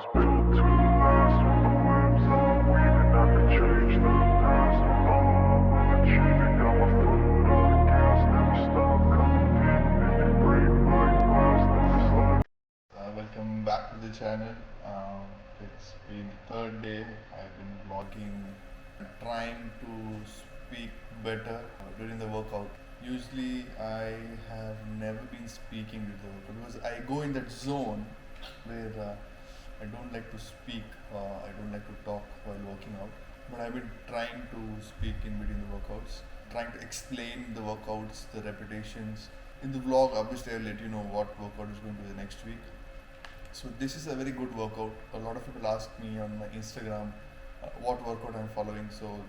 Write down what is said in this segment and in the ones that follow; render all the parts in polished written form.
was built to last with the whims of weaving. I could change the past with the love of achieving. Got my foot on the gas, never stop competing. If you break my glass, then it's life. Welcome back to the channel. It's been the third day. I've been vlogging, trying to speak better during the workout. Usually, I have never been speaking with the workout because I go in that zone where I don't like to speak, I don't like to talk while working out. But I've been trying to speak in between the workouts, trying to explain the workouts, the repetitions. In the vlog, obviously, I'll let you know what workout is going to be the next week. So this is a very good workout. A lot of people ask me on my Instagram what workout I'm following. So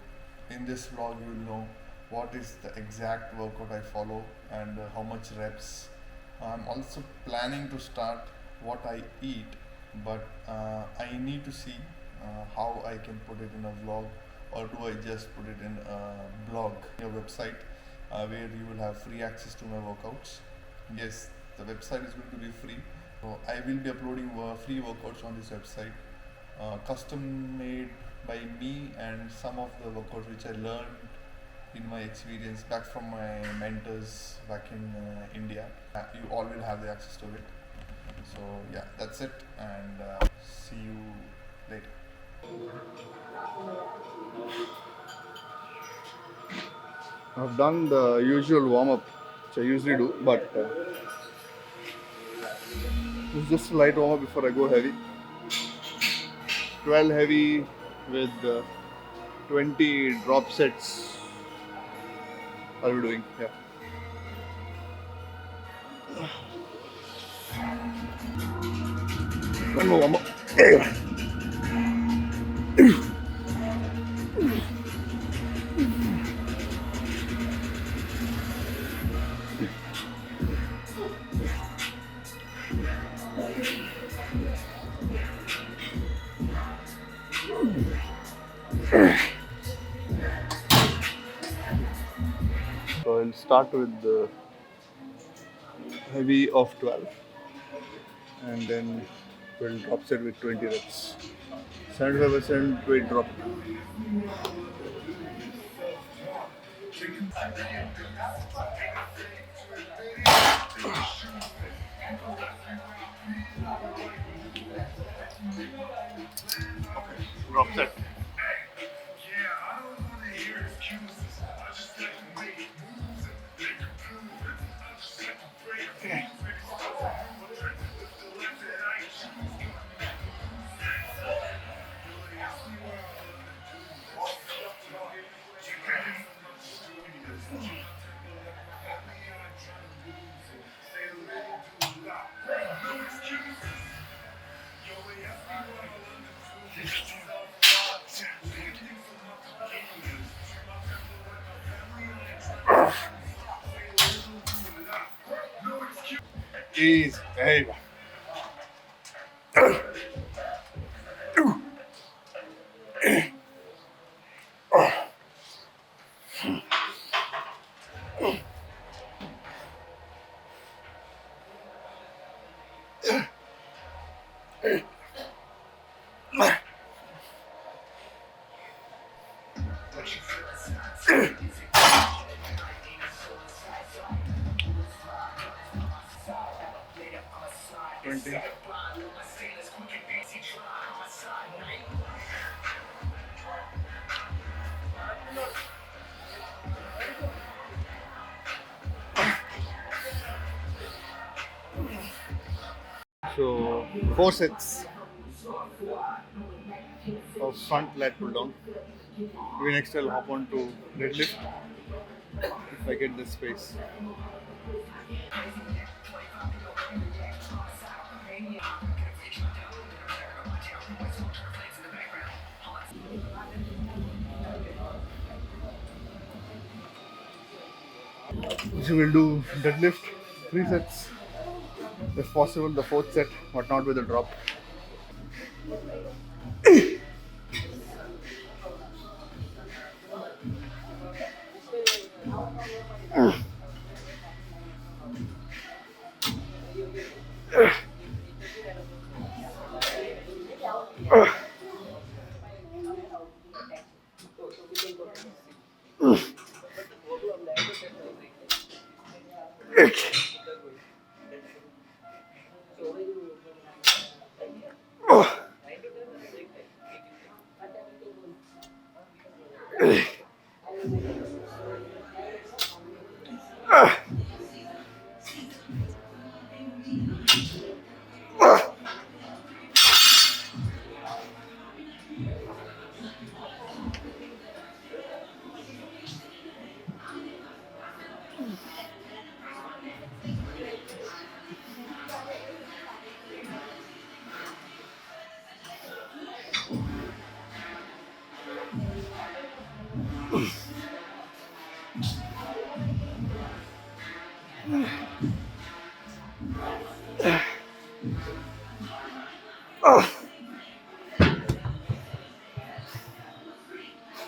in this vlog you will know what is the exact workout I follow and how much reps. I'm also planning to start what I eat, but I need to see how I can put it in a vlog, or do I just put it in a blog, a website where you will have free access to my workouts. Yes, the website is going to be free. So I will be uploading free workouts on this website, custom made by me, and some of the workouts which I learned in my experience back from my mentors back in India. You all will have the access to it. So yeah, that's it, and see you later. I've done the usual warm up, which I usually do, but it's just a light warm up before I go heavy. 12 heavy with 20 drop sets. I'll be doing, yeah. One more warm up. So I'll start with the heavy of 12, and then we'll drop set with 20 reps. 75% weight drop. Drop set. Easy, there you go. So 4 sets of front lat pull down. Maybe next I'll hop on to deadlift if I get this space. So we'll do deadlift 3 sets, if possible the 4th set, but not with a drop.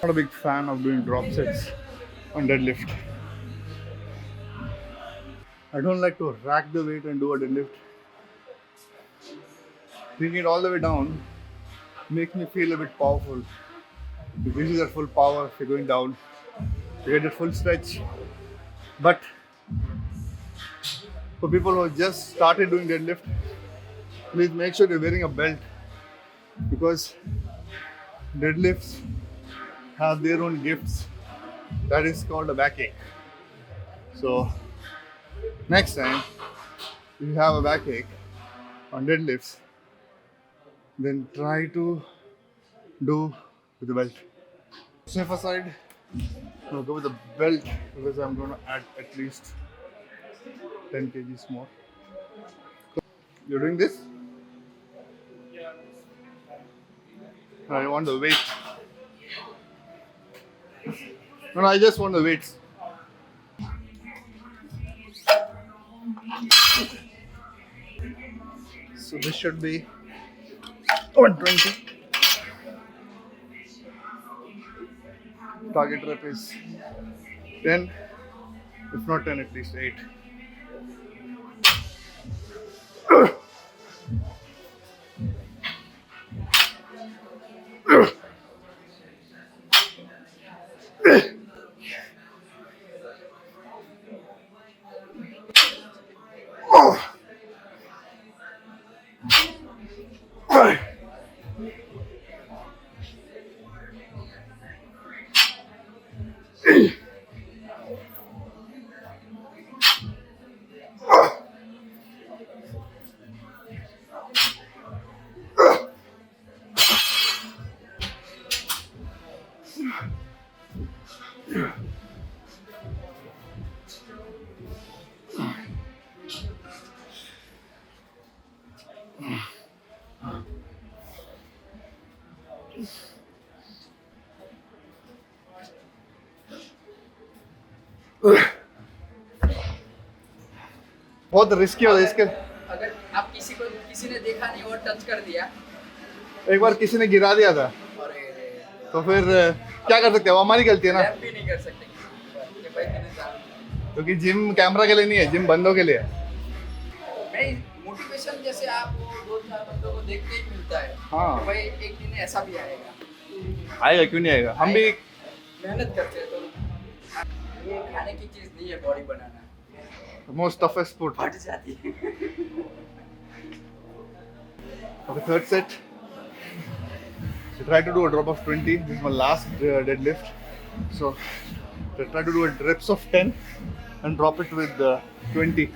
Not a big fan of doing drop sets on deadlift. I don't like to rack the weight and do a deadlift. Bring it all the way down makes me feel a bit powerful. It gives you that full power if you're going down. You get that full stretch. But for people who have just started doing deadlift, please make sure you're wearing a belt, because deadlifts have their own gifts. That is called a backache. So next time if you have a backache on deadlifts, then try to do with the belt. Safer side, I'll go with the belt because I'm going to add at least 10 kgs more. You're doing this? I want the weight. No, I just want the weights. So this should be 120. Target rep is 10. If not 10, at least 8. बहुत risky होता है इसके. अगर आप किसी ने देखा नहीं और टच कर दिया, एक बार किसी ने गिरा दिया था, तो फिर क्या कर सकते हैं? वो हमारी गलती है ना. भी नहीं कर सकते कि भाई मैंने जान, क्योंकि जिम कैमरा के लिए नहीं है, जिम बंदों के लिए है. नहीं, मोटिवेशन जैसे आपको 2-4 बंदों को देख के ही मिलता है. हाँ. कि भाई एक दिन ऐसा भी आएगा. आएगा, क्यों नहीं आएगा? हम भी मेहनत करते हैं, तो ये खाने की चीज नहीं है बॉडी बनाना. most toughest sport. फट जाती है. Okay, third set. So try to do a drop of 20. This is my last deadlift. So try to do a reps of 10 and drop it with 20.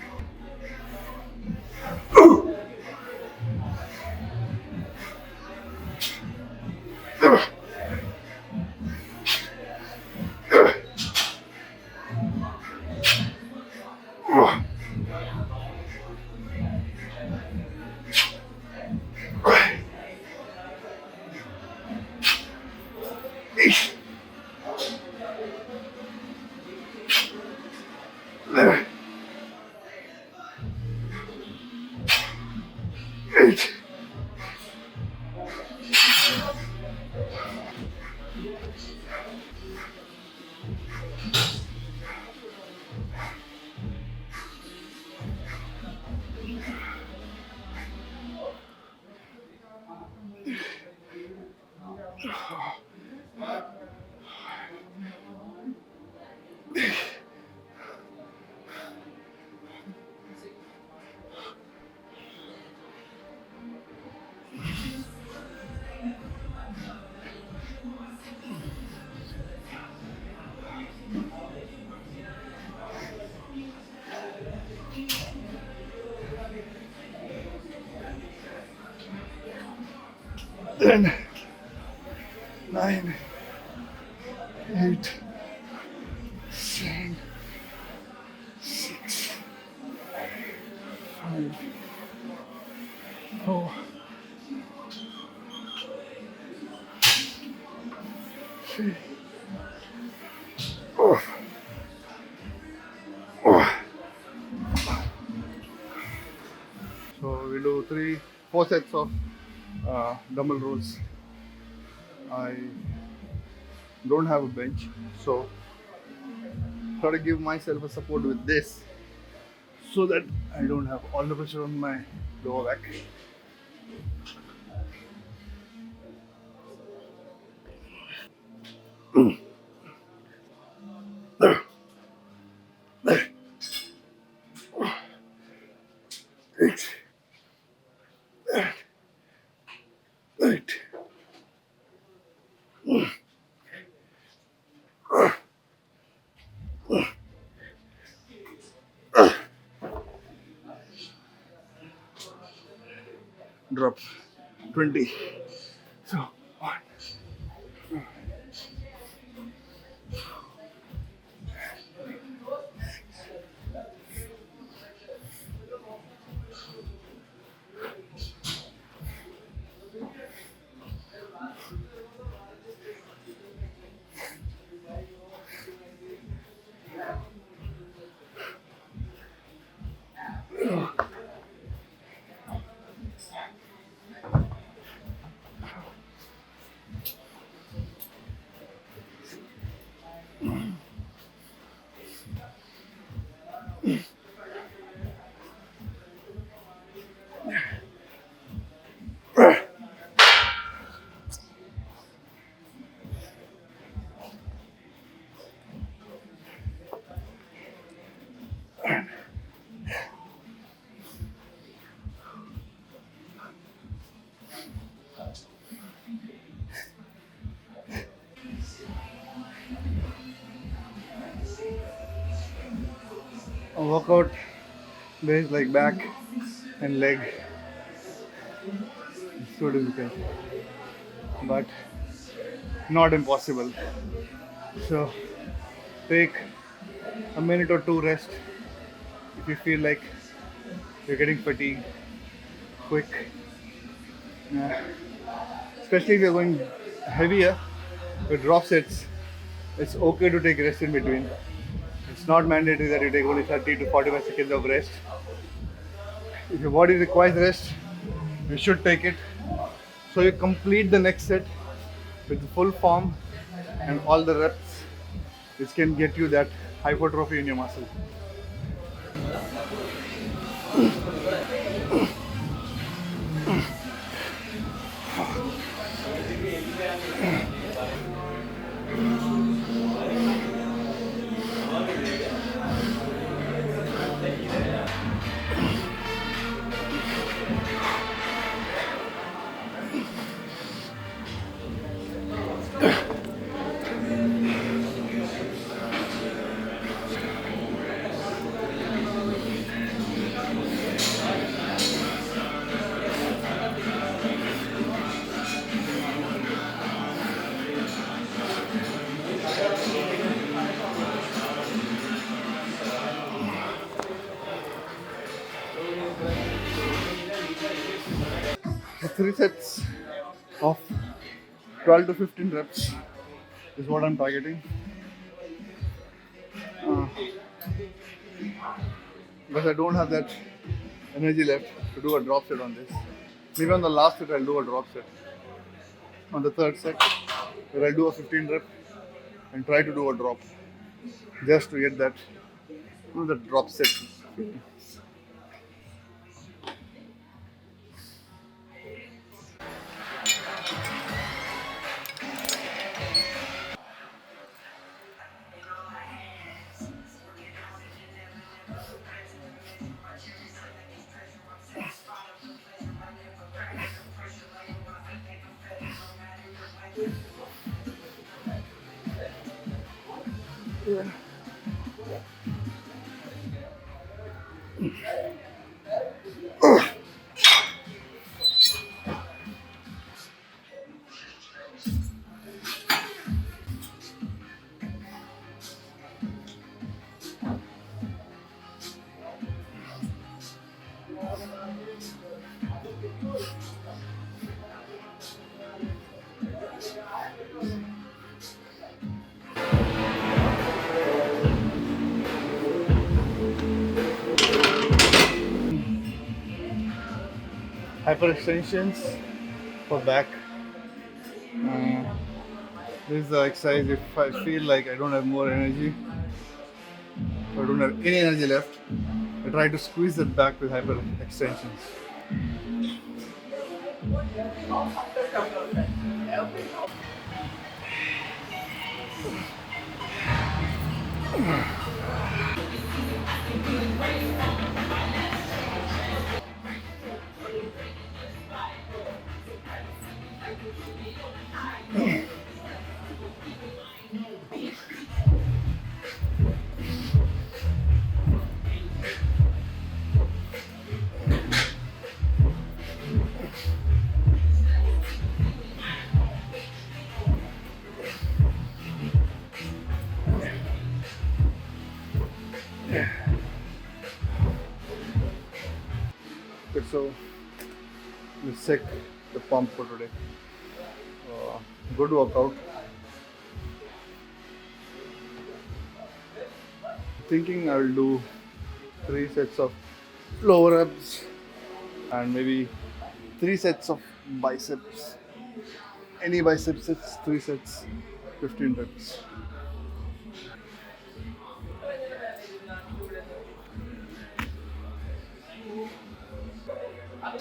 10, 9, 8, 7, 6, 5, 4, 3, 4. So we do 4 sets of dumbbell rolls. I don't have a bench, so try to give myself a support with this so that I don't have all the pressure on my lower back. Eight, eight, drop 20. So 1, a workout based like back and leg. It's so difficult, but not impossible. So take a minute or two rest if you feel like you're getting fatigued quick. Yeah. Especially if you're going heavier with drop sets, it's okay to take rest in between. It's not mandatory that you take only 30 to 45 seconds of rest. If your body requires rest, you should take it. So you complete the next set with full form and all the reps, which can get you that hypertrophy in your muscle. So 3 sets of 12 to 15 reps is what I'm targeting. Because I don't have that energy left to do a drop set on this. Maybe on the last set I'll do a drop set. On the third set, where I'll do a 15 rep and try to do a drop, just to get that, the drop set. hyperextensions for back. This is the exercise if I feel like I don't have more energy or don't have any energy left. I try to squeeze it back with hyperextensions. Okay, so let's check the pump for today. Good workout. Thinking I will do 3 sets of lower abs and maybe 3 sets of biceps. Any biceps sets, 3 sets, 15 reps.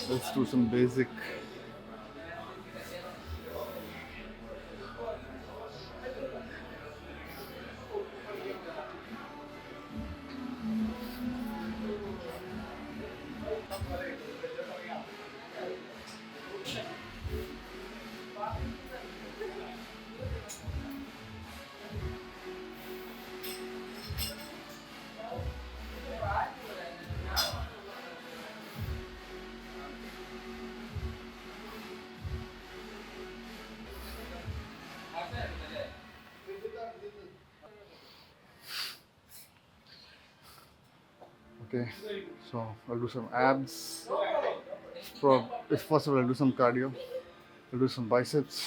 Let's do some basic. Okay, so I'll do some abs. If possible, I'll do some cardio. I'll do some biceps,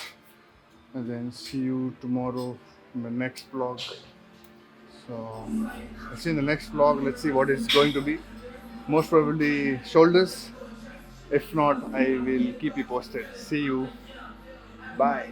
and then see you tomorrow in the next vlog. So I'll see you in the next vlog. Let's see what it's going to be. Most probably shoulders. If not, I will keep you posted. See you. Bye.